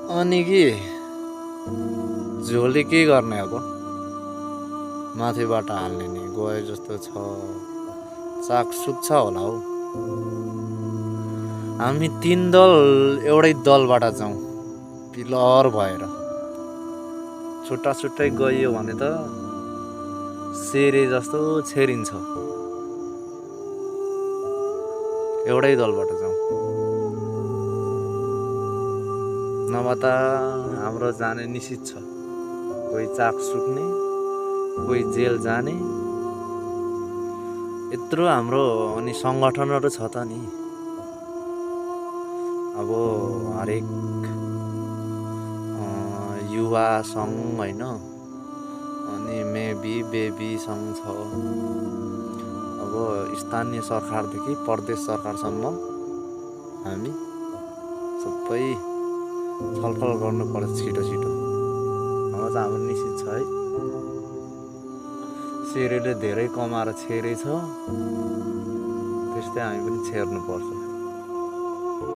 अनि कि झोली के गर्ने अब माथिबाट हाल्ने नि गए जस्तो छ। साग सुक्छ होला हौ। हामी 3 दल एउटै दलबाट जाउँ पिलर भएर। छुट्टा छुट्टै गइयो भने त सेरे जस्तो छेरिन्छ। एउटै दलबाट जाउँ नभए त हाम्रो जाने निश्चित छ। कोही चाक सुक्ने, कोही जेल जाने। यत्रो हाम्रो अनि सङ्गठनहरू छ त नि। अब हरेक युवा सङ्घ होइन, अनि मेबी बेबी सङ्घ छ। अब स्थानीय सरकारदेखि प्रदेश सरकारसम्म हामी सबै छलफल गर्नुपर्छ छिटो छिटो। अब त हाम्रो निश्चित छ है। सेरेले धेरै कमाएर छेरेछ, त्यस्तै हामी पनि छेर्नुपर्छ।